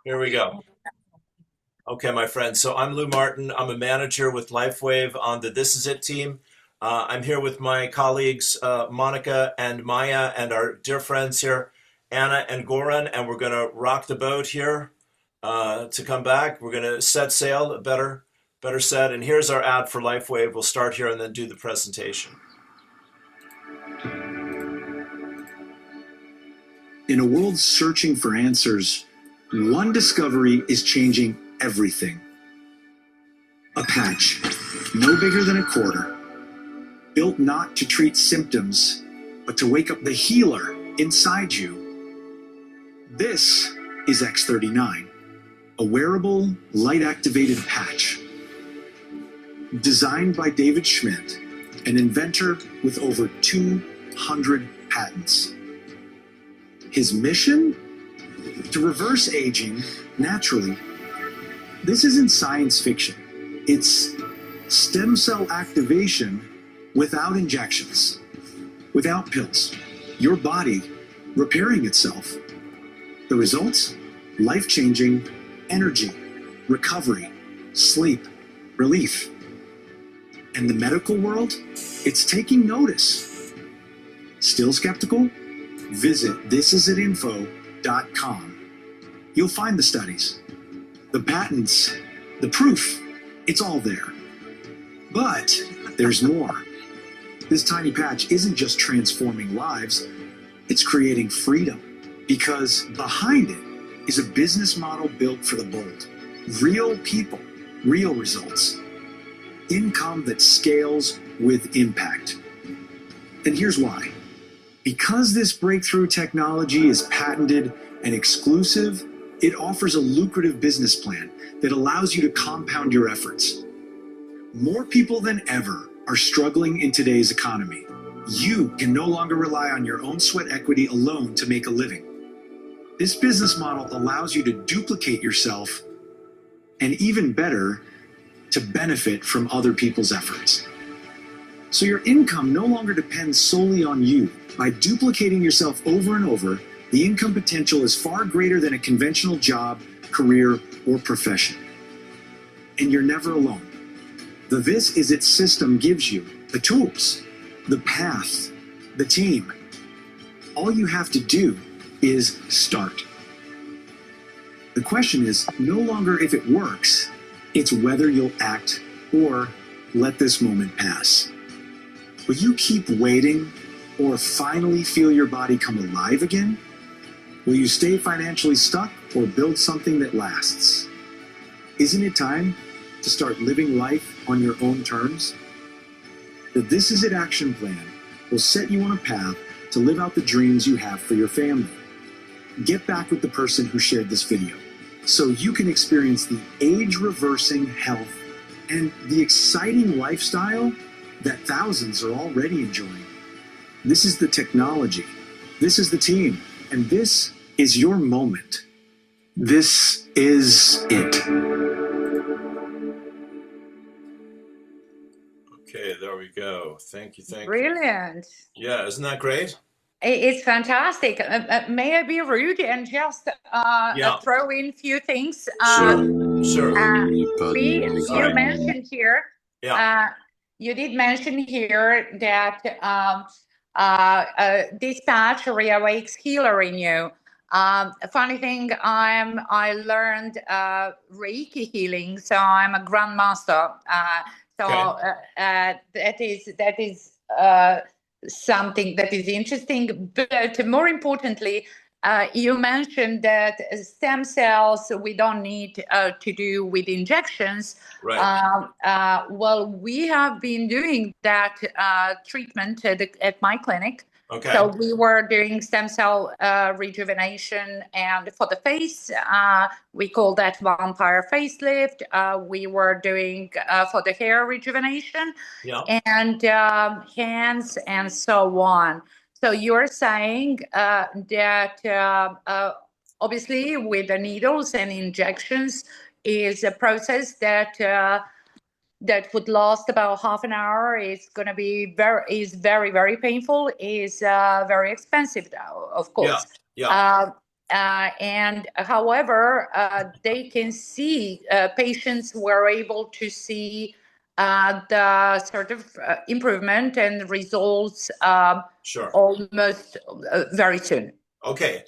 Here we go. Okay, my friend. So I'm Lou Martin. I'm a manager with Lifewave on the This Is It team. I'm here with my colleagues, Monika and Maya, and our dear friends here, Anna and Goran, and we're going to rock the boat here to come back. We're going to set sail, better said. And here's our ad for Lifewave. We'll start here and then do the presentation. In a world searching for answers, one discovery is changing everything. A patch, no bigger than a quarter, built not to treat symptoms, but to wake up the healer inside you. This is X39, a wearable, light-activated patch. Designed by David Schmidt, an inventor with over 200 patents. His mission? To reverse aging naturally. This isn't science fiction. It's stem cell activation without injections, without pills. Your body repairing itself. The results? Life-changing energy, recovery, sleep, relief. And the medical world? It's taking notice. Still skeptical? Visit thisisitinfo.com. You'll find the studies, the patents, the proof. It's all there. But there's more. This tiny patch isn't just transforming lives, it's creating freedom. Because behind it is a business model built for the bold. Real people, real results. Income that scales with impact. And here's why. Because this breakthrough technology is patented and exclusive, it offers a lucrative business plan that allows you to compound your efforts. More people than ever are struggling in today's economy. You can no longer rely on your own sweat equity alone to make a living. This business model allows you to duplicate yourself and, even better, to benefit from other people's efforts. So your income no longer depends solely on you. By duplicating yourself over and over, the income potential is far greater than a conventional job, career, or profession. And you're never alone. The This Is It system gives you the tools, the path, the team. All you have to do is start. The question is no longer if it works, it's whether you'll act or let this moment pass. Will you keep waiting or finally feel your body come alive again? Will you stay financially stuck or build something that lasts? Isn't it time to start living life on your own terms? The This Is It action plan will set you on a path to live out the dreams you have for your family. Get back with the person who shared this video so you can experience the age-reversing health and the exciting lifestyle that thousands are already enjoying. This is the technology, this is the team, and this is your moment. This is it. Okay, there we go. Thank you. Brilliant. Yeah, isn't that great? It's fantastic. May I be rude and just throw in a few things? Sure. You mentioned here, you did mention here that this patch reawakes healer in you. Funny thing, I learned Reiki healing, so I'm a grandmaster. That is something that is interesting. But more importantly, you mentioned that stem cells we don't need to do with injections. Right. Well, we have been doing that treatment at my clinic. Okay. So we were doing stem cell rejuvenation, and for the face, we call that vampire facelift. We were doing for the hair rejuvenation, and hands, and so on. So you're saying that obviously with the needles and injections is a process that that would last about half an hour. It's going to be very, very painful. Is very expensive, though, of course. And however, they can see, patients were able to see the sort of improvement and results Sure. almost very soon. Okay.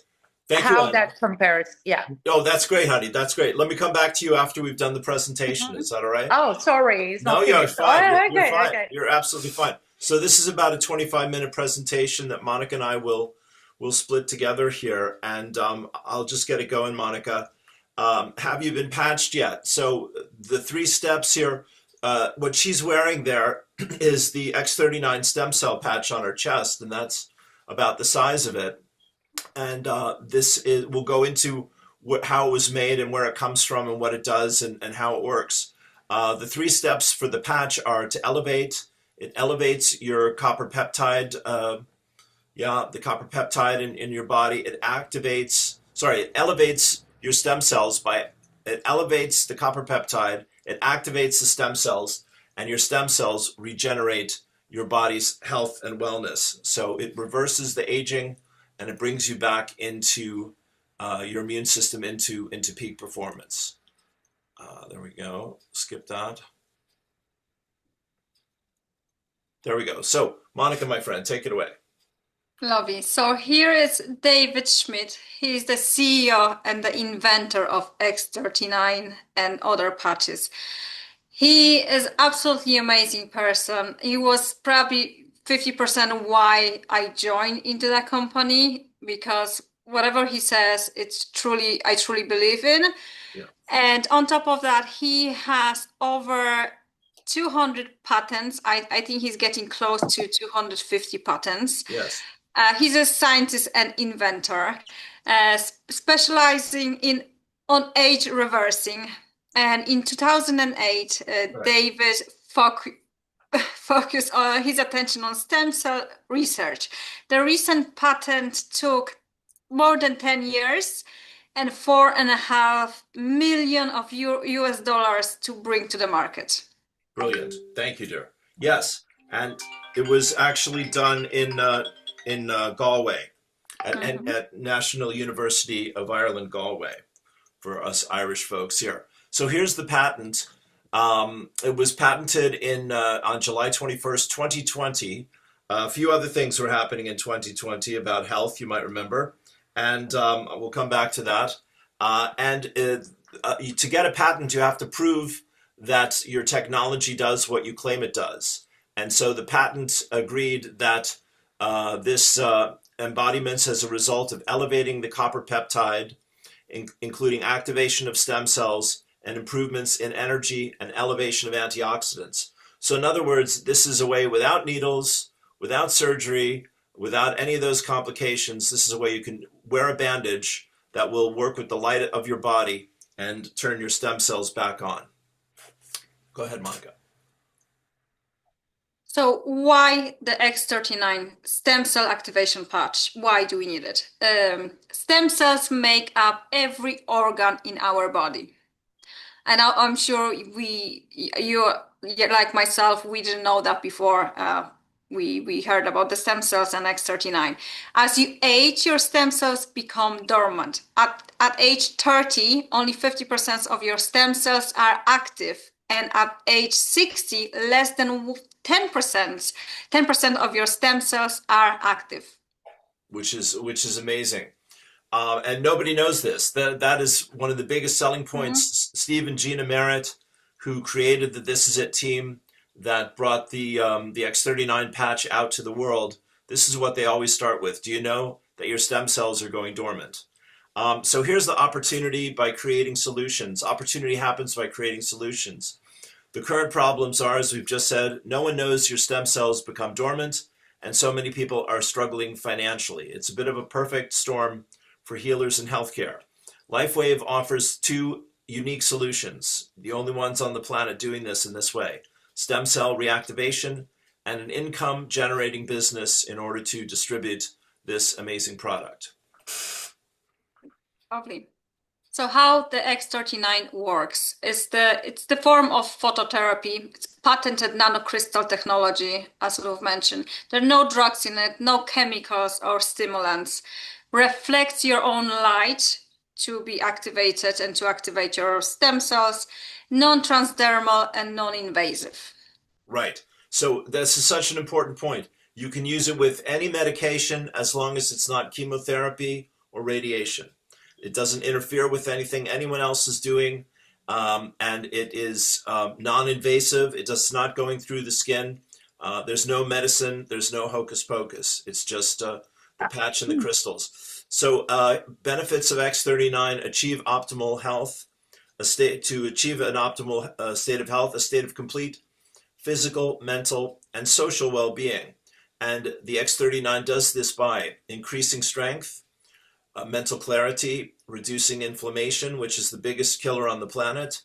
Thank you, How Anna. that compares, yeah. Oh, that's great, honey. That's great. Let me come back to you after we've done the presentation. Is that all right? Oh, sorry, it's No, not you're finished. fine. Oh, You're okay, fine. okay. You're absolutely fine. So this is about a 25-minute presentation that Monica and I will split together here, and I'll just get it going, Monica. Have you been patched yet? So the 3 steps here. What she's wearing there is the X39 stem cell patch on her chest, and that's about the size of it. And we'll go into how it was made and where it comes from and what it does and how it works. The 3 steps for the patch are to elevate. It elevates your copper peptide, the copper peptide in your body. It elevates your stem cells it elevates the copper peptide, it activates the stem cells, and your stem cells regenerate your body's health and wellness. So it reverses the aging, and it brings you back into your immune system into peak performance. There we go. Skip that. There we go. So, Monica, my friend, take it away. Lovely. So here is David Schmidt. He's the CEO and the inventor of X39 and other patches. He is absolutely amazing person. He was probably 50% why I joined into that company, because whatever he says, I truly believe in. Yeah. And on top of that, he has over 200 patents. I think he's getting close to 250 patents. Yes. He's a scientist and inventor, specializing on age reversing. And in 2008, right, David focused his attention on stem cell research. The recent patent took more than 10 years and $4.5 million of US dollars to bring to the market. Brilliant. Thank you, dear. Yes, and it was actually done in Galway at National University of Ireland, Galway, for us Irish folks here. So here's the patent. It was patented on July 21st, 2020. A few other things were happening in 2020 about health, you might remember, and we'll come back to that. To get a patent, you have to prove that your technology does what you claim it does. And so the patent agreed that this embodiments as a result of elevating the copper peptide, including activation of stem cells and improvements in energy and elevation of antioxidants. So in other words, this is a way without needles, without surgery, without any of those complications. This is a way you can wear a bandage that will work with the light of your body and turn your stem cells back on. Go ahead, Monika. So why the X39 stem cell activation patch? Why do we need it? Stem cells make up every organ in our body. And I'm sure you like myself, we didn't know that before we heard about the stem cells and X39. As you age, your stem cells become dormant. At age 30, only 50% of your stem cells are active. And at age 60, less than 10% of your stem cells are active. Which is amazing. And nobody knows this. That is one of the biggest selling points. Steve and Gina Merritt, who created the This Is It team that brought the X39 patch out to the world, this is what they always start with. Do you know that your stem cells are going dormant? So here's the opportunity by creating solutions. Opportunity happens by creating solutions. The current problems are, as we've just said, no one knows your stem cells become dormant, and so many people are struggling financially. It's a bit of a perfect storm for healers in healthcare. Lifewave offers 2 unique solutions, the only ones on the planet doing this in this way: stem cell reactivation and an income-generating business in order to distribute this amazing product. Lovely. So how the X39 works is it's the form of phototherapy. It's patented nanocrystal technology, as we've mentioned. There are no drugs in it, no chemicals or stimulants. reflects your own light to be activated and to activate your stem cells, non-transdermal and non-invasive. Right. So this is such an important point. You can use it with any medication as long as it's not chemotherapy or radiation. It doesn't interfere with anything anyone else is doing, and it is non-invasive. It does not going through the skin. There's no medicine. There's no hocus pocus. It's just the patch and the crystals. So benefits of X39: achieve optimal health, to achieve an optimal state of health, a state of complete physical, mental, and social well-being. And the X39 does this by increasing strength, mental clarity, reducing inflammation, which is the biggest killer on the planet,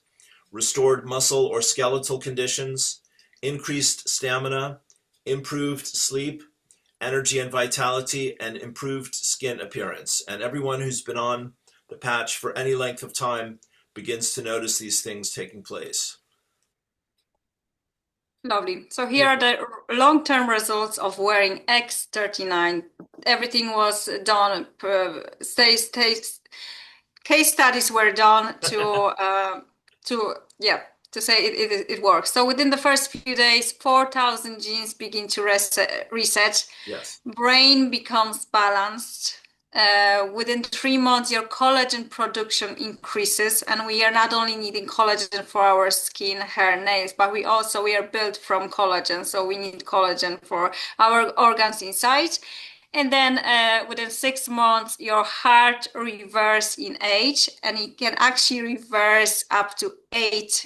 restored muscle or skeletal conditions, increased stamina, improved sleep, energy and vitality, and improved skin appearance. And everyone who's been on the patch for any length of time begins to notice these things taking place. Lovely. So here are the long-term results of wearing X39. Everything was done, case studies were done to say it works. So within the first few days, 4,000 genes begin to reset. Yes. Brain becomes balanced. Within 3 months, your collagen production increases, and we are not only needing collagen for our skin, hair, nails, but we are built from collagen, so we need collagen for our organs inside. And then within 6 months, your heart reverse in age, and it can actually reverse up to 8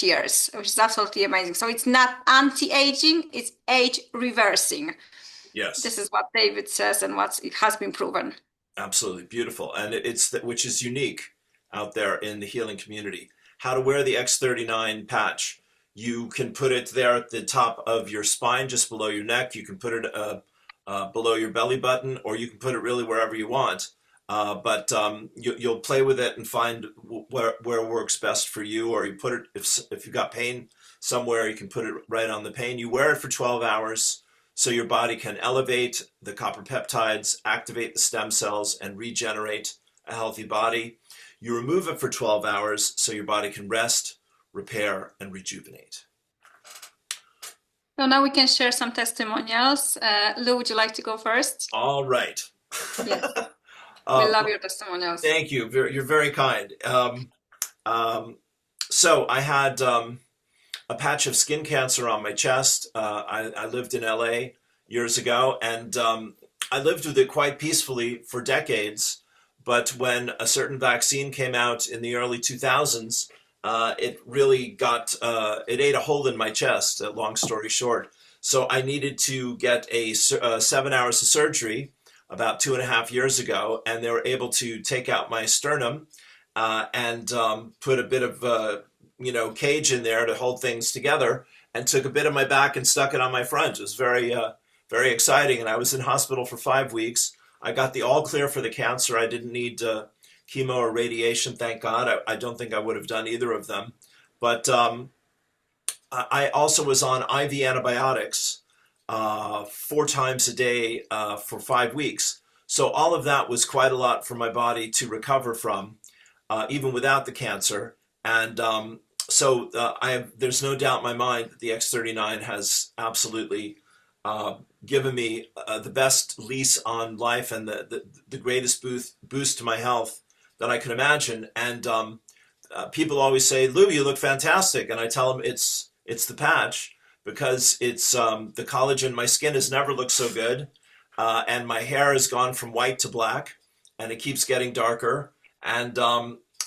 years, which is absolutely amazing. So it's not anti-aging, it's age reversing. Yes. This is what David says, and it has been proven. Absolutely beautiful. And which is unique out there in the healing community. How to wear the X39 patch. You can put it there at the top of your spine, just below your neck. You can put it below your belly button, or you can put it really wherever you want. But you'll play with it and find where works best for you, or you put it, if you've got pain somewhere, you can put it right on the pain. You wear it for 12 hours. So your body can elevate the copper peptides, activate the stem cells, and regenerate a healthy body. You remove it for 12 hours so your body can rest, repair, and rejuvenate. So now we can share some testimonials. Lou, would you like to go first? All right. Yes. We love your testimonials. Thank you. You're very kind. So I had a patch of skin cancer on my chest. I lived in LA years ago, and I lived with it quite peacefully for decades. But when a certain vaccine came out in the early 2000s, it really it ate a hole in my chest, long story short. So I needed to get 7 hours of surgery about 2.5 years ago, and they were able to take out my sternum and put a bit of cage in there to hold things together, and took a bit of my back and stuck it on my front. It was very, very exciting. And I was in hospital for 5 weeks. I got the all clear for the cancer. I didn't need chemo or radiation, thank God. I don't think I would have done either of them. But I also was on IV antibiotics 4 times a day for 5 weeks. So all of that was quite a lot for my body to recover from, even without the cancer. And so there's no doubt in my mind that the X39 has absolutely given me the best lease on life and the greatest boost to my health that I can imagine. And people always say, Lou, you look fantastic. And I tell them it's the patch, because it's the collagen. My skin has never looked so good. And my hair has gone from white to black, and it keeps getting darker. And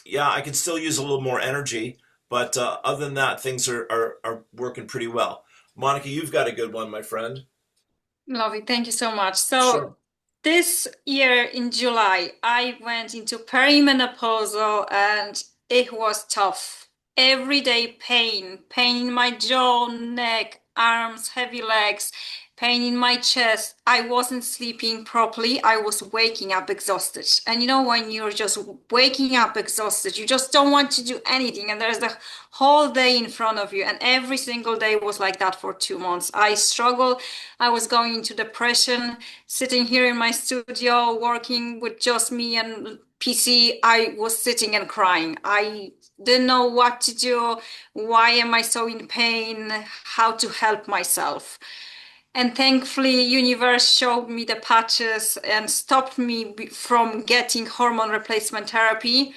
yeah, I can still use a little more energy, but other than that, things are working pretty well. Monika, you've got a good one, my friend. Lovely, thank you so much. So sure. This year in July, I went into perimenopausal, and it was tough. Everyday pain in my jaw, neck, arms, heavy legs. pain in my chest. I wasn't sleeping properly. I was waking up exhausted. And you know, when you're just waking up exhausted, you just don't want to do anything. And there's the whole day in front of you. And every single day was like that for 2 months. I struggled. I was going into depression, sitting here in my studio, working with just me and PC. I was sitting and crying. I didn't know what to do. Why am I so in pain? How to help myself? And thankfully, universe showed me the patches and stopped me from getting hormone replacement therapy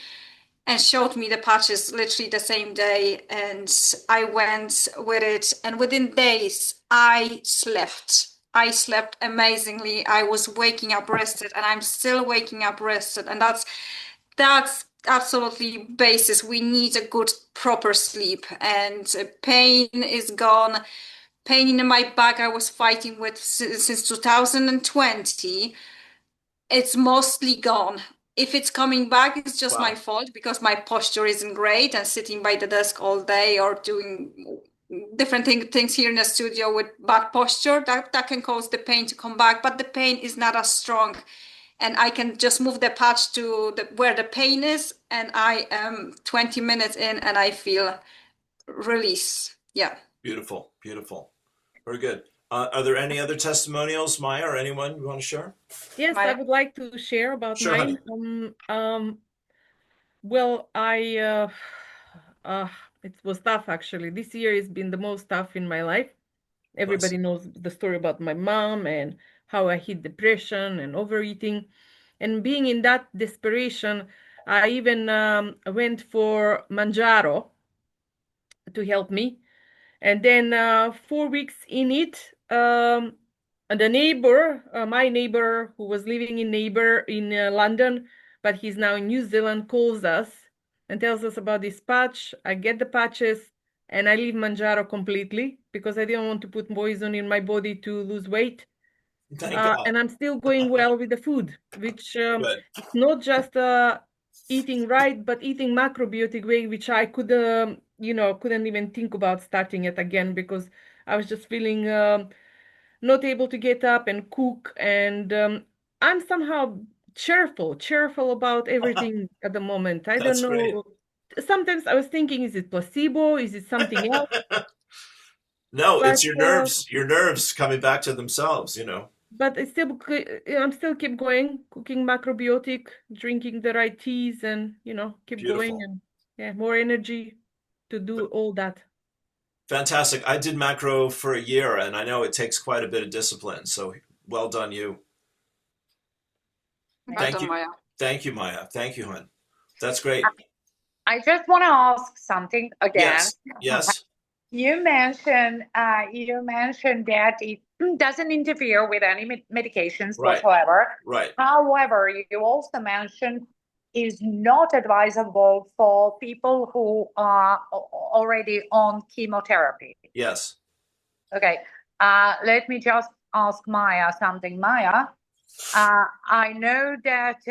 and showed me the patches literally the same day. And I went with it. And within days, I slept. I slept amazingly. I was waking up rested, and I'm still waking up rested. And that's absolutely basis. We need a good proper sleep, and pain is gone. Pain in my back I was fighting with since 2020. It's mostly gone. If it's coming back, it's just my fault because my posture isn't great and sitting by the desk all day or doing different things here in the studio with bad posture, that can cause the pain to come back, but the pain is not as strong. And I can just move the patch to where the pain is, and I am 20 minutes in and I feel release. Yeah. Beautiful, beautiful. Very good. Are there any other testimonials, Maya, or anyone you want to share? Yes, Maya? I would like to share about Sure, mine. Well, it was tough actually. This year has been the most tough in my life. Everybody knows the story about my mom and how I hit depression and overeating. And being in that desperation, I even went for Manjaro to help me. And then 4 weeks in it, the neighbor, my neighbor who was living in London, but he's now in New Zealand, calls us and tells us about this patch. I get the patches and I leave Manjaro completely because I didn't want to put poison in my body to lose weight. Thank God. And I'm still going well with the food, which it's not just eating right, but eating macrobiotic way, which I could, couldn't even think about starting it again because I was just feeling not able to get up and cook. And I'm somehow cheerful about everything at the moment. I don't know. Great. Sometimes I was thinking, is it placebo? Is it something else? No, but, it's your nerves coming back to themselves, But I'm still keep going, cooking macrobiotic, drinking the right teas, and keep Beautiful. Going, and yeah, more energy to do all that. Fantastic. I did macro for a year, and I know it takes quite a bit of discipline. So well done, you. Thank you, Maya. Thank you, Maya. Thank you, hon. That's great. I just want to ask something again. Yes. You mentioned that it doesn't interfere with any medications whatsoever. Right. However, you also mentioned is not advisable for people who are already on chemotherapy. Yes. Okay. Let me just ask Maya something. Maya, I know that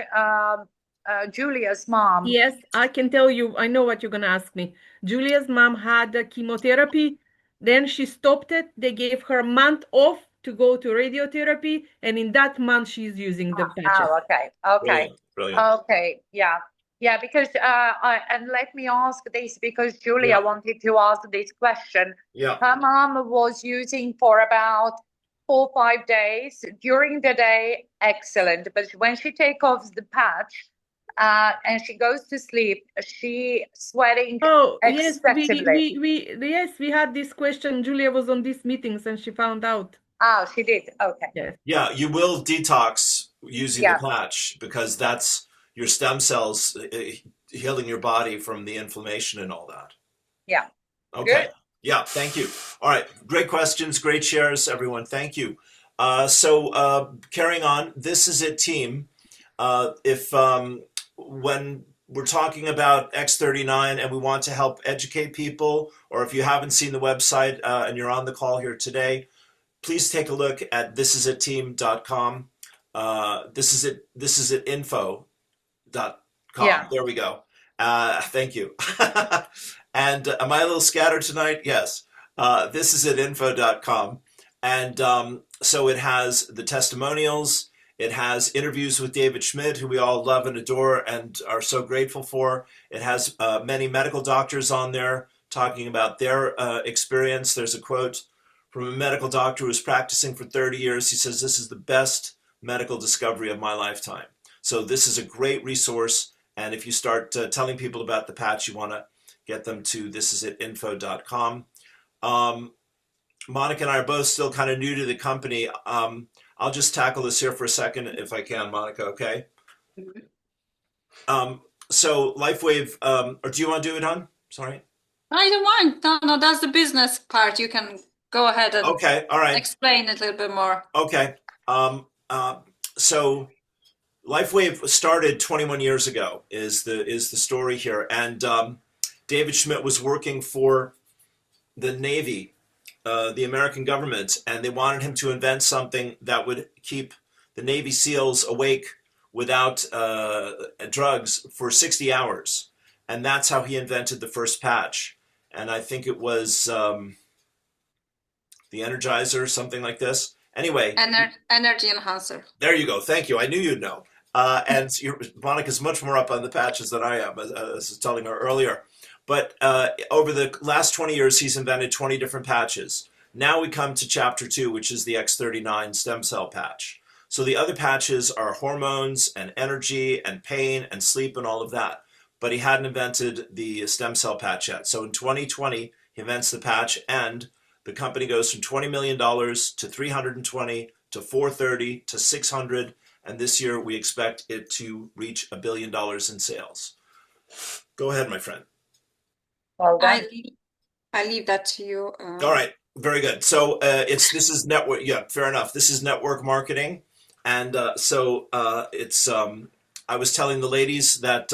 Julia's mom. Yes, I can tell you. I know what you're going to ask me. Julia's mom had chemotherapy. Then she stopped it. They gave her a month off to go to radiotherapy. And in that month, she's using the patches. Oh, okay. Brilliant. Okay, yeah. Yeah, because, and let me ask this because Julia wanted to ask this question. Yeah. Her mom was using for about 4 or 5 days. During the day, excellent. But when she takes off the patch, and she goes to sleep, she sweating. Oh, yes, we had this question. Julia was on these meetings and she found out. Oh, she did. Okay. Yes. Yeah, you will detox using the patch because that's your stem cells healing your body from the inflammation and all that. Yeah. Okay. Good. Yeah, thank you. All right, great questions, great shares, everyone. Thank you. So carrying on, this is it, team. When we're talking about X39 and we want to help educate people, or if you haven't seen the website and you're on the call here today, please take a look at thisisitteam.com. Thisisitinfo.com. Yeah. There we go. Thank you. And am I a little scattered tonight? Yes. Thisisitinfo.com. And so it has the testimonials. It has interviews with David Schmidt, who we all love and adore and are so grateful for. It has many medical doctors on there talking about their experience. There's a quote from a medical doctor who was practicing for 30 years. He says, "This is the best medical discovery of my lifetime." So this is a great resource. And if you start telling people about the patch, you want to get them to thisisitinfo.com. Monika and I are both still kind of new to the company. I'll just tackle this here for a second if I can, Monika, okay? So Lifewave, or do you want to do it, hon? Sorry. I don't mind. No, that's the business part. You can go ahead and okay, all right. Explain it a little bit more. Okay. So Lifewave started 21 years ago is the story here. And David Schmidt was working for the Navy, the American government, and they wanted him to invent something that would keep the Navy SEALs awake without drugs for 60 hours. And that's how he invented the first patch. And I think it was the Energizer, something like this. Anyway. Energy enhancer. There you go. Thank you. I knew you'd know. And Monika's much more up on the patches than I am, as I was telling her earlier. But over the last 20 years, he's invented 20 different patches. Now we come to chapter 2, which is the X39 stem cell patch. So the other patches are hormones and energy and pain and sleep and all of that. But he hadn't invented the stem cell patch yet. So in 2020, he invents the patch, and the company goes from $20 million to 320 to 430 to 600. And this year, we expect it to reach $1 billion in sales. Go ahead, my friend. Well done. I leave that to you. All right, very good. So this is network. Yeah, fair enough. This is network marketing, and it's. I was telling the ladies that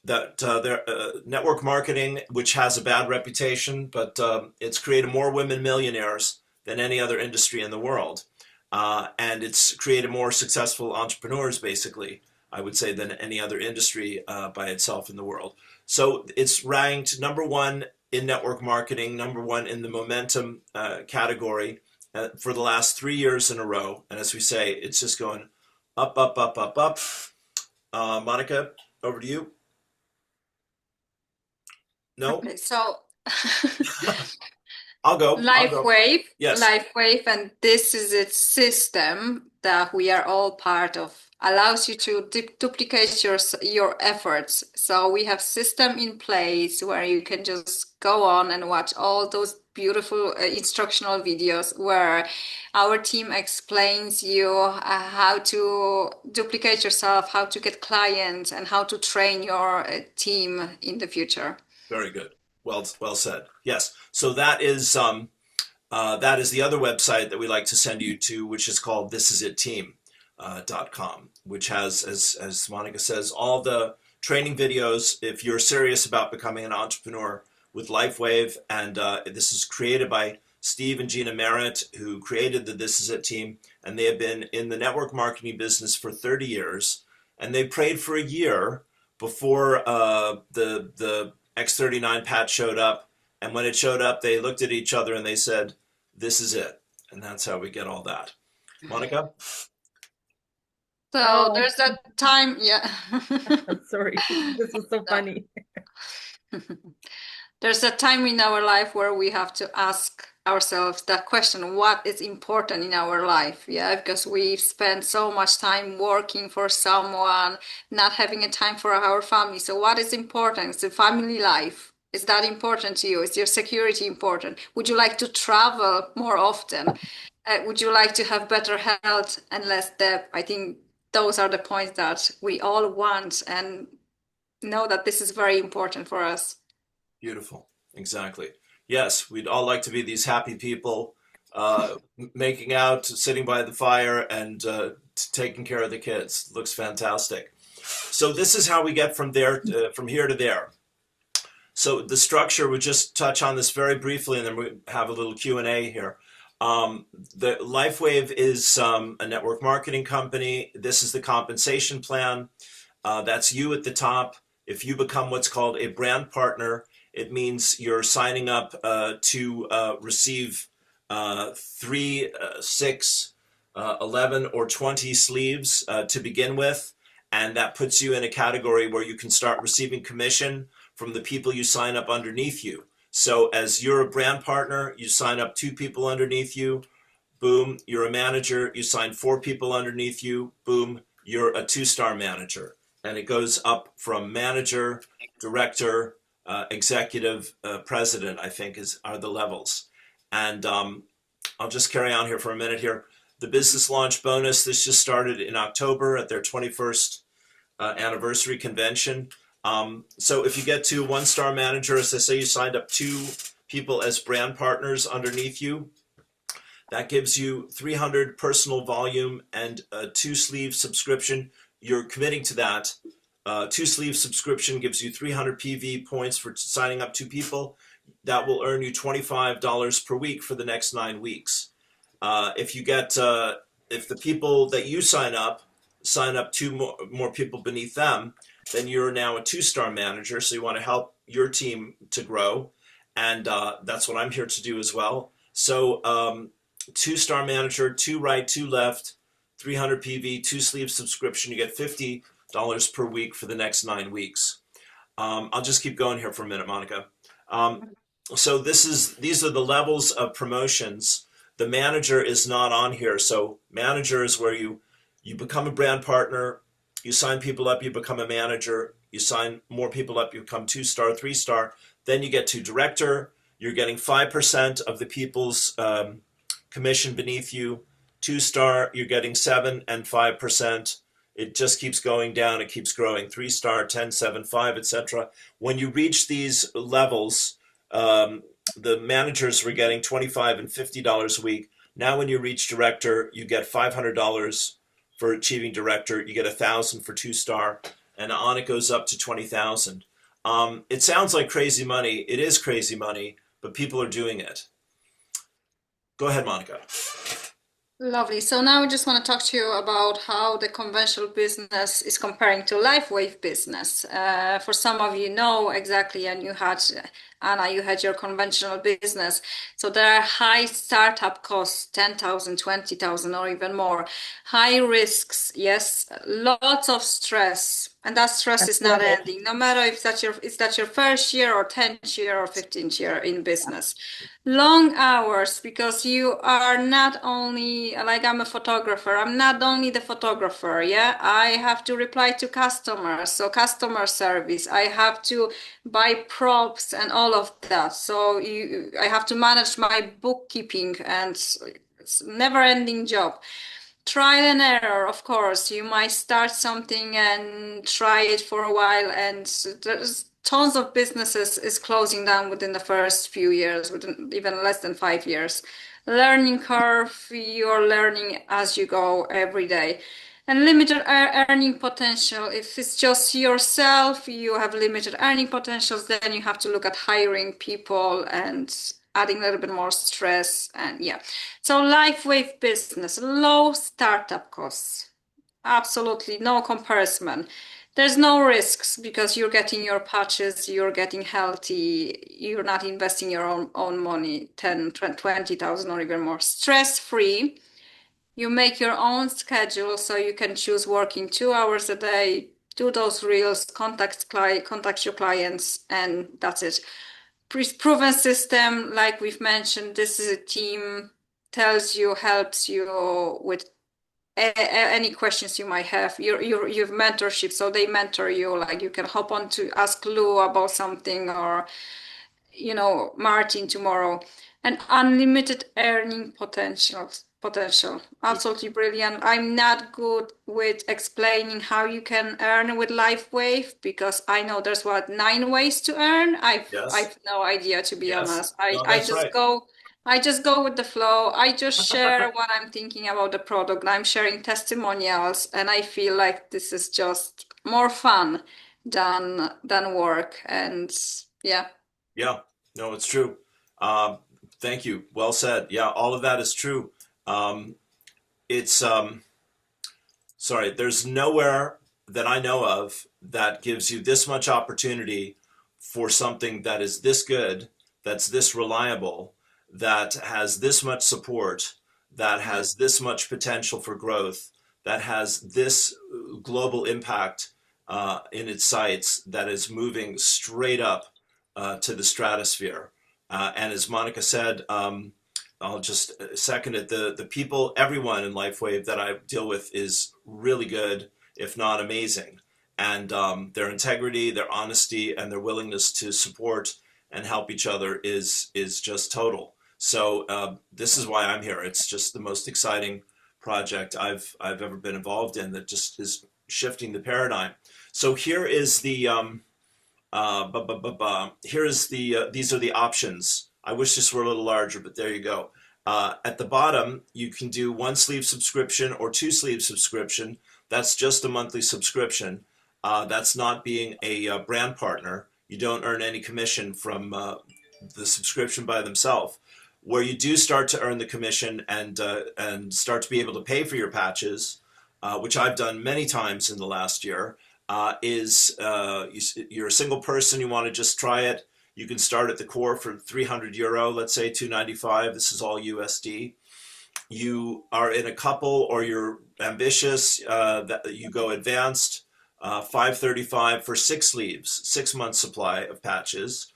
their network marketing, which has a bad reputation, but it's created more women millionaires than any other industry in the world, and it's created more successful entrepreneurs, basically, I would say, than any other industry by itself in the world. So it's ranked #1 in network marketing, #1 in the momentum category for the last 3 years in a row. And as we say, it's just going up, up, up, up, up. Monika, over to you. No? Okay, so I'll go. Lifewave, Yes. Lifewave, and this is its system that we are all part of. Allows you to duplicate your efforts. So we have system in place where you can just go on and watch all those beautiful instructional videos where our team explains you how to duplicate yourself, how to get clients, and how to train your team in the future. Very good. Well said. Yes. So that is the other website that we like to send you to, which is called thisisitteam.com, which has, as Monika says, all the training videos if you're serious about becoming an entrepreneur with Lifewave. And this is created by Steve and Gina Merritt, who created the This Is It team. And they have been in the network marketing business for 30 years. And they prayed for a year before the X39 patch showed up. And when it showed up, they looked at each other and they said, "This is it." And that's how we get all that. Monika? So there's a time, yeah. I'm sorry, this is so funny. There's a time in our life where we have to ask ourselves that question, what is important in our life? Yeah, because we spend so much time working for someone, not having a time for our family. So what is important? It's the family life. Is that important to you? Is your security important? Would you like to travel more often? Would you like to have better health and less debt? I think those are the points that we all want and know that this is very important for us. Beautiful. Exactly. Yes, we'd all like to be these happy people, making out, sitting by the fire, and taking care of the kids. Looks fantastic. So this is how we get from there, from here to there. So the structure, we just touch on this very briefly, and then we have a little Q&A here. The Lifewave is a network marketing company. This is the compensation plan. That's you at the top. If you become what's called a brand partner, it means you're signing up to receive 3, 6, 11, or 20 sleeves to begin with. And that puts you in a category where you can start receiving commission from the people you sign up underneath you. So as you're a brand partner, you sign up 2 people underneath you. Boom, you're a manager. You sign 4 people underneath you. Boom, you're a 2-star manager. And it goes up from manager, director, executive, president, I think are the levels. And I'll just carry on here for a minute here. The business launch bonus, this just started in October at their 21st anniversary convention. So if you get to 1-star manager, as I say, you signed up 2 people as brand partners underneath you. That gives you 300 personal volume and a 2-sleeve subscription. You're committing to that. 2-sleeve subscription gives you 300 PV points for signing up 2 people. That will earn you $25 per week for the next 9 weeks. If you get, if the people that you sign up 2 more people beneath them, then you're now a 2-star manager. So you want to help your team to grow. And that's what I'm here to do as well. So 2-star manager, 2 right, 2 left, 300 PV, 2-sleeve subscription. You get $50 per week for the next 9 weeks. I'll just keep going here for a minute, Monica. So these are the levels of promotions. The manager is not on here. So manager is where you become a brand partner, you sign people up, you become a manager, you sign more people up, you become 2-star, 3-star. Then you get to director. You're getting 5% of the people's commission beneath you. 2-star, you're getting 7 and 5%. It just keeps going down. It keeps growing. 3-star, 10, 7, 5, etc. When you reach these levels, the managers were getting $25 and $50 a week. Now when you reach director, you get $500 for achieving director. You get $1,000 for 2-star, and on it goes up to $20,000. It sounds like crazy money. It is crazy money, but people are doing it. Go ahead, Monika. Lovely. So now I just want to talk to you about how the conventional business is comparing to Lifewave business. For some of you know exactly, and you had, Anna, you had your conventional business. So there are high startup costs, 10,000, 20,000 or even more. High risks, yes, lots of stress. And that stress is not ending, no matter if that's your first year or 10th year or 15th year in business. Long hours, because you are not only, like I'm a photographer, I'm not only the photographer, yeah? I have to reply to customers, so customer service. I have to buy props and all of that. So I have to manage my bookkeeping, and it's a never-ending job. Trial and error, of course. You might start something and try it for a while, and there's tons of businesses is closing down within the first few years, within even less than 5 years. Learning curve, you're learning as you go every day. And limited earning potential. If it's just yourself, you have limited earning potentials, then you have to look at hiring people and adding a little bit more stress. And yeah, so Lifewave business, low startup costs, absolutely no comparison. There's no risks because you're getting your patches, you're getting healthy, you're not investing your own money, 10, 20,000 or even more. Stress-free. You make your own schedule, so you can choose working 2 hours a day, do those reels, contact your clients, and that's it. Proven system, like we've mentioned, this is a team, tells you, helps you with any questions you might have. You have mentorship, so they mentor you, like you can hop on to ask Lou about something, or Martin tomorrow. And unlimited earning potential, absolutely brilliant. I'm not good with explaining how you can earn with Lifewave, because I know there's 9 ways to earn. I've no idea, to be honest. I just go with the flow. I just share what I'm thinking about the product. I'm sharing testimonials, and I feel like this is just more fun than work. And yeah. Yeah, no, it's true. Thank you. Well said. Yeah, all of that is true. There's nowhere that I know of that gives you this much opportunity for something that is this good, that's this reliable, that has this much support, that has this much potential for growth, that has this global impact in its sights, that is moving straight up to the stratosphere. And as Monika said, I'll just second it. The people, everyone in Lifewave that I deal with is really good, if not amazing. And their integrity, their honesty, and their willingness to support and help each other is just total. So this is why I'm here. It's just the most exciting project I've ever been involved in that just is shifting the paradigm. So here is the here is the these are the options. I wish this were a little larger, but there you go. At the bottom, you can do 1 sleeve subscription or 2 sleeve subscription. That's just a monthly subscription. That's not being a brand partner. You don't earn any commission from the subscription by themselves. Where you do start to earn the commission and start to be able to pay for your patches, which I've done many times in the last year, is you're a single person, you want to just try it. You can start at the core for €300, let's say 295. This is all USD. You are in a couple or you're ambitious, that you go advanced, 535 for 6 sleeves, 6 months supply of patches.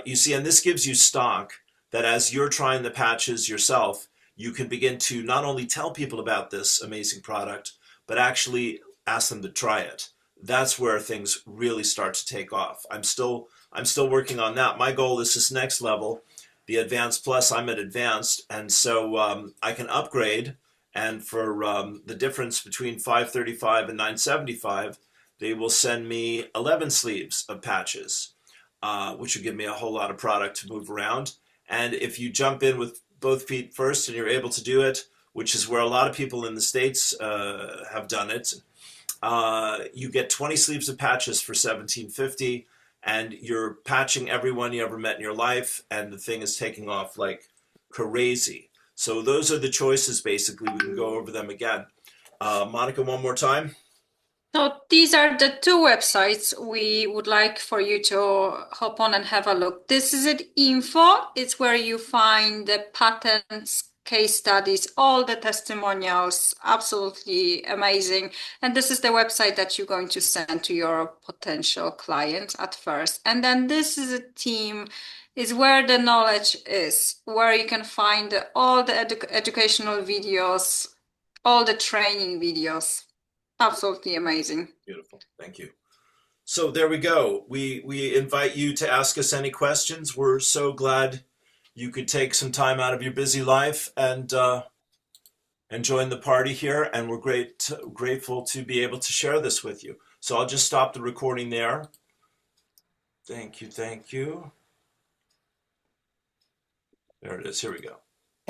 You see, and this gives you stock that as you're trying the patches yourself, you can begin to not only tell people about this amazing product, but actually ask them to try it. That's where things really start to take off. I'm still working on that. My goal is this next level, the Advanced Plus. I'm at Advanced, and so I can upgrade. And for the difference between 535 and 975, they will send me 11 sleeves of patches, which will give me a whole lot of product to move around. And if you jump in with both feet first and you're able to do it, which is where a lot of people in the States have done it, you get 20 sleeves of patches for $17.50, and you're patching everyone you ever met in your life, and the thing is taking off like crazy. So those are the choices, basically. We can go over them again. Monika, one more time. So these are the 2 websites we would like for you to hop on and have a look. This is it info. It's where you find the patents, case studies, all the testimonials, absolutely amazing. And this is the website that you're going to send to your potential clients at first. And then this is a team, is where the knowledge is, where you can find all the educational videos, all the training videos. Absolutely amazing. Beautiful. Thank you. So there we go. We invite you to ask us any questions. We're so glad you could take some time out of your busy life and join the party here. And we're grateful to be able to share this with you. So I'll just stop the recording there. Thank you. Thank you. There it is. Here we go.